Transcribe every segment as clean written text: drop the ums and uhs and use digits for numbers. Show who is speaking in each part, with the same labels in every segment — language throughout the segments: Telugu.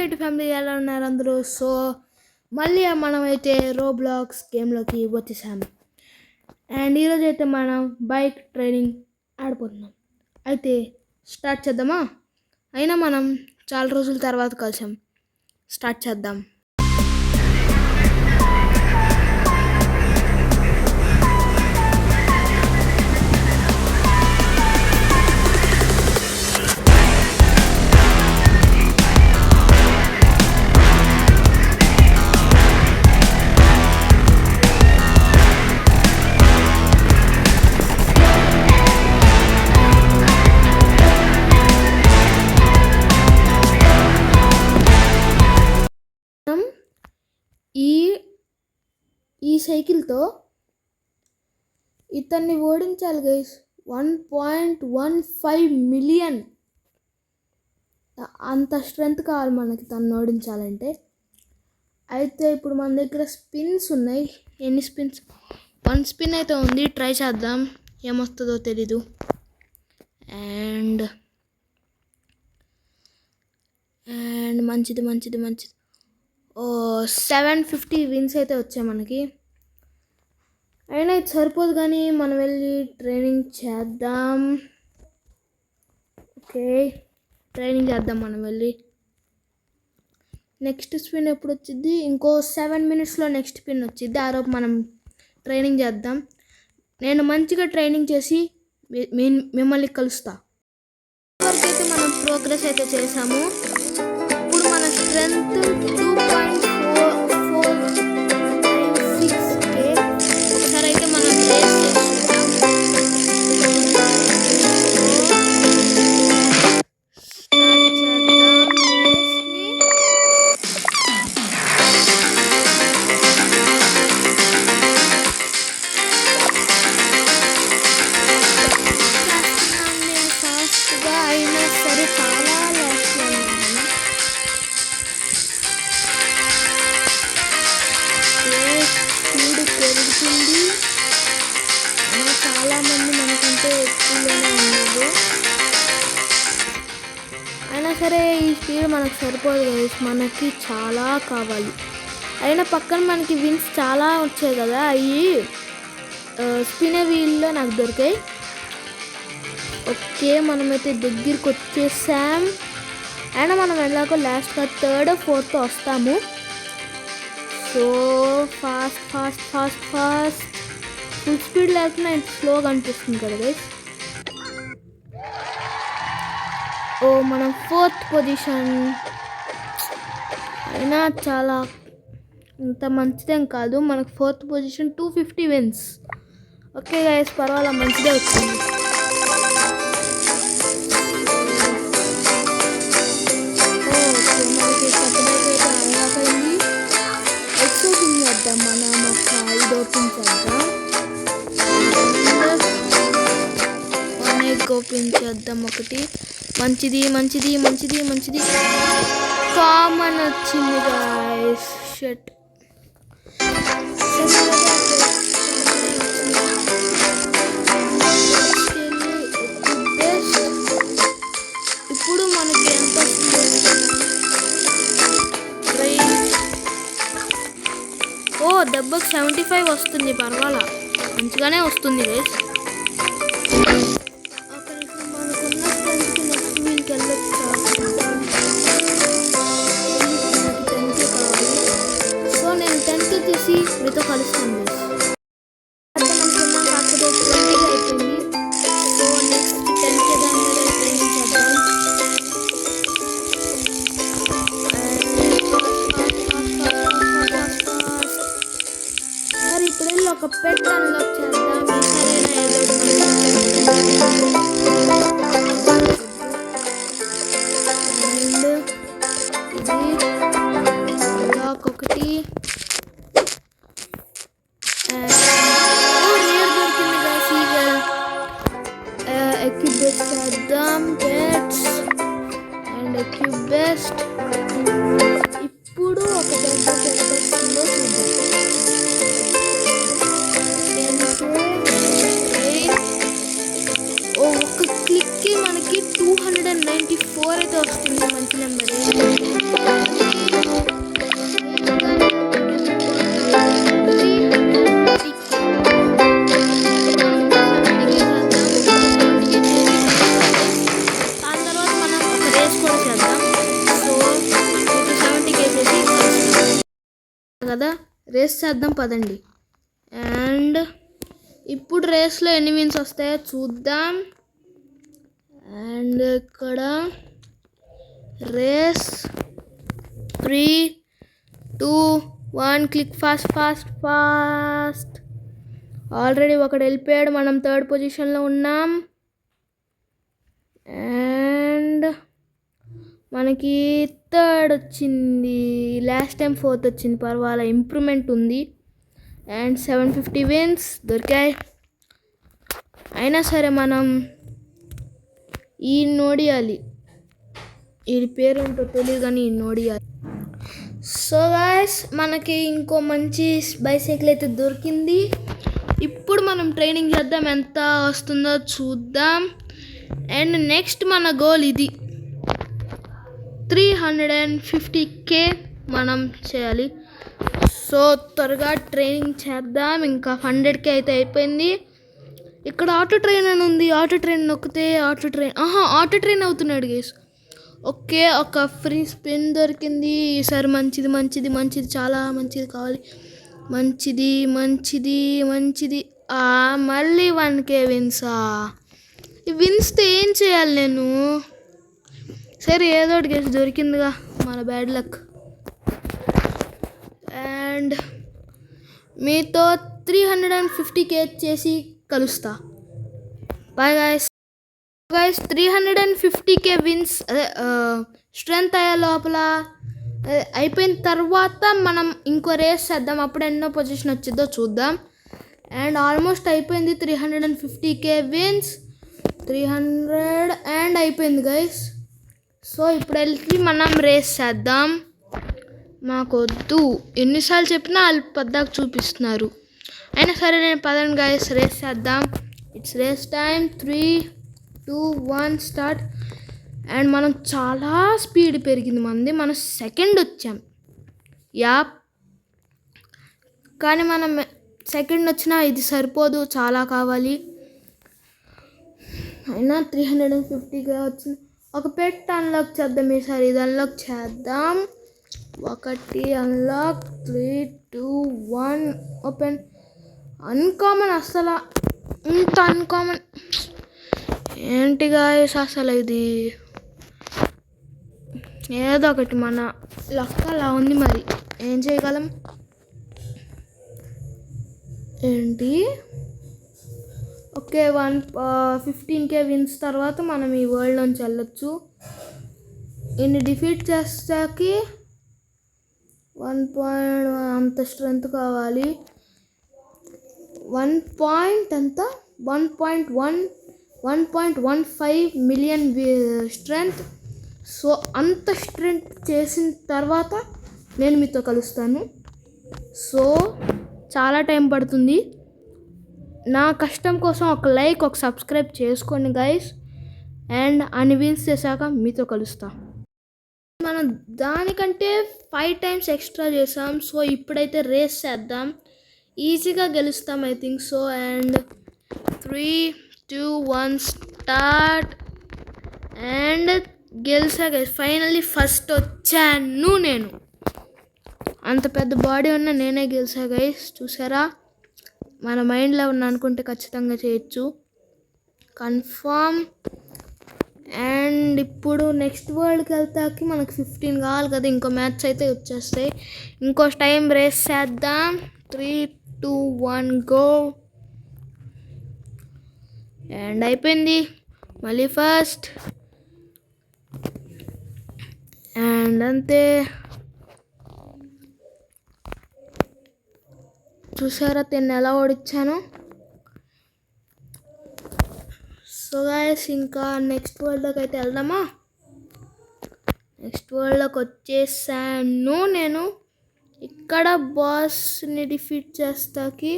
Speaker 1: యూట్యూబ్ ఫ్యామిలీ ఎలా ఉన్నారు అందరూ? సో మళ్ళీ మనమైతే రోబ్లాక్స్ గేమ్లోకి వచ్చేసాము. అండ్ ఈరోజు అయితే మనం బైక్ ట్రైనింగ్ ఆడిపోతున్నాం. అయితే స్టార్ట్ చేద్దామా? అయినా మనం చాలా రోజుల తర్వాత కలిసాం. స్టార్ట్ చేద్దాం. ఈ సైకిల్తో ఇతన్ని ఓడించాలి గైస్. 1.15 మిలియన్ అంత స్ట్రెంగ్త్ కావాలి మనకి తను ఓడించాలంటే. అయితే ఇప్పుడు మన దగ్గర స్పిన్స్ ఉన్నాయి. ఎన్ని స్పిన్స్? 1 స్పిన్ అయితే ఉంది. ట్రై చేద్దాం, ఏమొస్తుందో తెలీదు. అండ్ మంచిది 750 విన్స్ అయితే వచ్చాయి మనకి. అయినా ఇది సరిపోదు, కానీ మనం వెళ్ళి ట్రైనింగ్ చేద్దాం. ఓకే, ట్రైనింగ్ చేద్దాం మనం వెళ్ళి. నెక్స్ట్ స్పిన్ ఎప్పుడు వచ్చింది? ఇంకో 7 మినిట్స్లో నెక్స్ట్ స్పిన్ వచ్చింది. ఆ రోజు మనం ట్రైనింగ్ చేద్దాం. నేను మంచిగా ట్రైనింగ్ చేసి మిమ్మల్ని కలుస్తా. ఇప్పటివరకైతే మనం ప్రోగ్రెస్ అయితే చేసాము. ఇప్పుడు మన స్ట్రెంగ్త్ 2.496K. ఒకసారి అయితే మనం రేస్ చేసుకుందాం. ఫాస్ట్గా అయినా సరే చాలా లాస్ట్లో స్పీడ్ పెరుగుతుంది. చాలామంది మనకంటే ఎక్కువగానే ఉన్నారు. అయినా సరే ఈ స్పీడ్ మనకు సరిపోదు గైస్, మనకి చాలా కావాలి. అయినా పక్కన మనకి విన్స్ చాలా వచ్చాయి కదా, అవి స్పిన్ వీల్లో నాకు దొరికాయి. ఓకే, మనమైతే దగ్గరికి వచ్చేసాం. అయినా మనం ఎలాగో లాస్ట్గా 3rd or 4th వస్తాము. సో ఫాస్ట్ ఫుల్ స్పీడ్ లేకుండా స్లోగా అనిపిస్తుంది కదా గైస్. ఓ, మనం 4th పొజిషన్. అయినా చాలా ఇంత మంచిదేం కాదు. మనకు 4th position 250 wins. Okay guys, పర్వాలా, మంచిదే వచ్చింది. ఓపెన్ చేద్దాం ఒకటి. మంచిది కామన్ వచ్చింది గాయ్స్. షట్. ఇప్పుడు మనకి ఎంత వస్తుంది? ఓ, దెబ్బకి 75 వస్తుంది. పర్వాలా, మంచిగానే వస్తుంది గైస్. సో నేను 10th తీసి మీతో కలుస్తాను. కాకపోతే 20 అయిపోయింది. సో నెక్స్ట్ 10th దాని మీద ట్రైనింగ్ చేద్దాం. మరి ఇప్పుడు వెళ్ళి ఒక పెట్ అన్లాక్ చేద్దాం. ఒకటి రేర్ దొరికింది కదా, సీగల్. ఎక్విప్ బెస్ట్ చేద్దాం. Pets and equip best. ఇప్పుడు ఒక దెబ్బ వస్తుందో చూద్దాం. ఒక క్లిక్కి మనకి 294 అయితే వస్తుంది. మంచి నెంబర్. కదా, రేస్ చేద్దాం పదండి. అండ్ ఇప్పుడు రేస్లో ఎన్ని విన్స్ వస్తాయో చూద్దాం. అండ్ ఇక్కడ రేస్ 3, 2, 1 క్లిక్ ఫాస్ట్. ఆల్రెడీ ఒకడు వెళ్ళిపోయాడు, మనం 3rd పొజిషన్లో ఉన్నాం. అండ్ మనకి 3rd వచ్చింది, లాస్ట్ టైం 4th వచ్చింది, పర్వాలేదు ఇంప్రూవ్మెంట్ ఉంది. అండ్ 750 విన్స్ దొరికాయి. అయినా సరే మనం ఈ నోడియాలి, వీడి పేరు ఏంటో తెలియదు కానీ ఈ నోడియాలి. సో గాయ్స్, మనకి ఇంకో మంచి బైసైకిల్ అయితే దొరికింది. ఇప్పుడు మనం ట్రైనింగ్ చేద్దాం, ఎంత వస్తుందో చూద్దాం. అండ్ నెక్స్ట్ మన గోల్ ఇది, 350K మనం చేయాలి. సో త్వరగా ట్రైనింగ్ చేద్దాం. ఇంకా 100K అయితే అయిపోయింది. ఇక్కడ ఆటో ట్రైన్ అని ఉంది, ఆటో ట్రైన్ నొక్కితే ఆటో ట్రైన్ అవుతున్నాడు గేస్. ఓకే, ఒక ఫ్రీ స్పిన్ దొరికింది ఈసారి. మంచిది, చాలా మంచిది కావాలి. మంచిది. మళ్ళీ 1K విన్సా? ఈ విన్స్తో ఏం చేయాలి నేను? సరే ఏదో ఒకటి గేస్ దొరికిందిగా, మన బ్యాడ్ లక్. అండ్ మీతో 350K చేసి కలుస్తా. Bye guys. 350K wins strength అయ్యే లోపల అయిపోయిన తర్వాత మనం ఇంకో రేస్ చేద్దాం. అప్పుడు ఎన్నో పొజిషన్ వచ్చిందో చూద్దాం. అండ్ ఆల్మోస్ట్ అయిపోయింది, 350K విన్స్, 300 అండ్ అయిపోయింది గైస్. సో ఇప్పుడు వెళ్ళి మనం రేస్ చేద్దాం. మాకొద్దు, ఎన్నిసార్లు చెప్పినా వాళ్ళు పద్దాకు చూపిస్తున్నారు. అయినా సరే నేను పదండి గైస్, రేస్ చేద్దాం. It's race time. 3, 2, 1 start. And మనం చాలా స్పీడ్ పెరిగింది మనది, మనం 2nd వచ్చాం. కానీ మనం 2nd వచ్చినా ఇది సరిపోదు, చాలా కావాలి. అయినా 350గా వచ్చింది. ఒక పెట్ అన్లాక్ చేద్దాం ఈసారి, ఇది అన్లాక్ చేద్దాం. 1 అన్లాక్, 3, 2, 1 ఓపెన్. అన్కామన్, అసలు ఇంత అన్కామన్ ఏంటి గాయస్ అసలు? ఇది ఏదో ఒకటి మన లక్ అలా ఉంది, మరి ఏం చేయగలం? ఏంటి? ఓకే, 15K విన్స్ తర్వాత మనం ఈ వరల్డ్ నుంచి వెళ్ళొచ్చు. ఇన్ని డిఫీట్ చేస్తాకి 1 అంత స్ట్రెంత్ కావాలి. 1.15 మిలియన్ స్ట్రెంత్. సో అంత స్ట్రెంత్ చేసిన తర్వాత నేను మీతో కలుస్తాను. సో చాలా టైం పడుతుంది. నా కష్టం కోసం ఒక లైక్, ఒక సబ్స్క్రైబ్ చేసుకోండి గైస్. అండ్ అన్ని విన్స్ చేశాక మీతో కలుస్తా. మనం దానికంటే 5 times ఎక్స్ట్రా చేసాం. సో ఇప్పుడైతే రేస్ చేద్దాం, ఈజీగా గెలుస్తాం I think so. And 3, 2, 1 start. And గెలిసా గైస్, ఫైనల్లీ ఫస్ట్ వచ్చాను నేను. అంత పెద్ద బాడీ ఉన్న నేనే గెలిసా గైస్, చూసారా? మన మైండ్లో ఉన్న అనుకుంటే ఖచ్చితంగా చేయొచ్చు, కన్ఫామ్. అండ్ ఇప్పుడు నెక్స్ట్ వరల్డ్కి వెళ్తాకి మనకు 15 కావాలి కదా, ఇంకో మ్యాచ్ అయితే వచ్చేస్తాయి. ఇంకో టైం రేస్ చేద్దాం. 3, 2, 1 గో. అండ్ అయిపోయింది, మళ్ళీ ఫస్ట్. అండ్ అంతే, చూసారా తిన్న ఎలా ఓడించాను? సో గాయస్, ఇంకా నెక్స్ట్ వరల్డ్లోకి అయితే వెళ్దామా? నెక్స్ట్ వరల్డ్లోకి వచ్చేసాను నేను. ఇక్కడ బాస్ని డిఫీట్ చేస్తాకి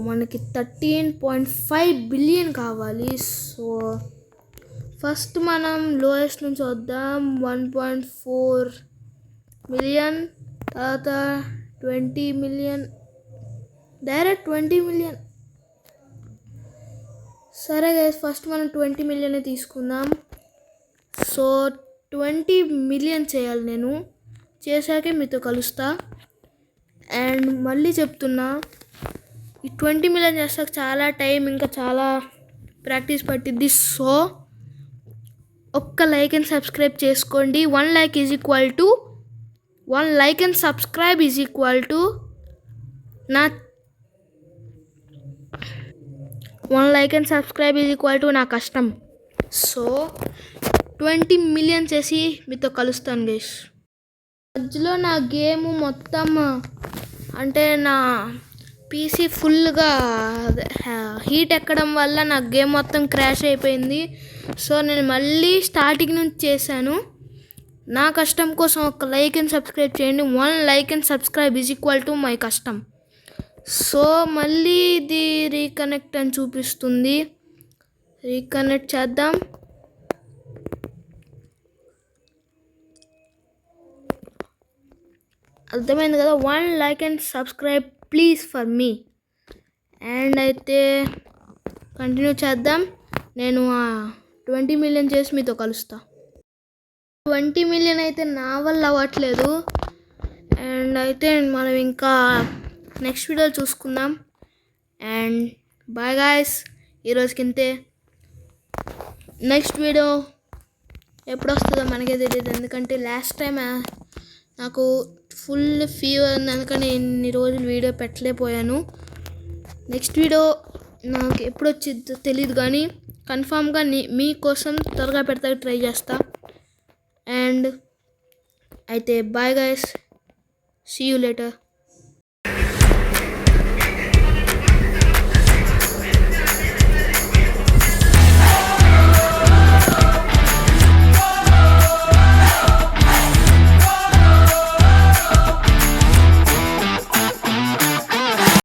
Speaker 1: మనకి 13.5 బిలియన్ కావాలి. సో ఫస్ట్ మనం లోయెస్ట్ నుంచి వద్దాం. 1.4 మిలియన్, తర్వాత 20 మిలియన్, డైరెక్ట్ 20 మిలియన్. సరే గైస్, ఫస్ట్ మనం 20 మిలియన్ తీసుకుందాం. సో 20 మిలియన్ చేయాలి నేను, చేశాకే మీతో కలుస్తా. అండ్ మళ్ళీ చెప్తున్నా, ఈ 20 మిలియన్ చేస్తాక చాలా టైం, ఇంకా చాలా ప్రాక్టీస్ పట్టిద్ది. సో ఒక్క లైక్ అండ్ సబ్స్క్రైబ్ చేసుకోండి. 1 like is equal to 1 like and subscribe is equal to నా 1 like and subscribe is equal to నా కష్టం. సో 20 మిలియన్ చేసి మీతో కలుస్తాను గైస్. మధ్యలో నా గేమ్ మొత్తం అంటే నా పీసీ ఫుల్గా హీట్ ఎక్కడం వల్ల నా గేమ్ మొత్తం క్రాష్ అయిపోయింది. సో నేను మళ్ళీ స్టార్టింగ్ నుంచి చేశాను. నా కష్టం కోసం ఒక లైక్ అండ్ సబ్స్క్రైబ్ చేయండి. 1 like and subscribe is equal to my కష్టం. సో మళ్ళీ ఇది రీకనెక్ట్ అని చూపిస్తుంది. రీకనెక్ట్ చేద్దాం. అర్థమైంది కదా. 1 like and subscribe please for me. And అయితే కంటిన్యూ చేద్దాం. నేను 20 మిలియన్ చేసి మీతో కలుస్తా. 20 మిలియన్ అయితే నా వల్ల అవ్వట్లేదు. అండ్ అయితే మనం ఇంకా నెక్స్ట్ వీడియోలో చూసుకుందాం. అండ్ బాయ్ గాయస్, ఈరోజుకి ఇంతే. నెక్స్ట్ వీడియో ఎప్పుడు వస్తుందో మనకే తెలియదు, ఎందుకంటే లాస్ట్ టైం నాకు ఫుల్ ఫీవర్ ఉంది, అందుకని ఇన్ని రోజులు వీడియో పెట్టలేకపోయాను. నెక్స్ట్ వీడియో నాకు ఎప్పుడు వచ్చిందో తెలియదు, కానీ కన్ఫామ్గా మీకోసం త్వరగా పెడతా ట్రై చేస్తా. అండ్ అయితే bye guys, see you later.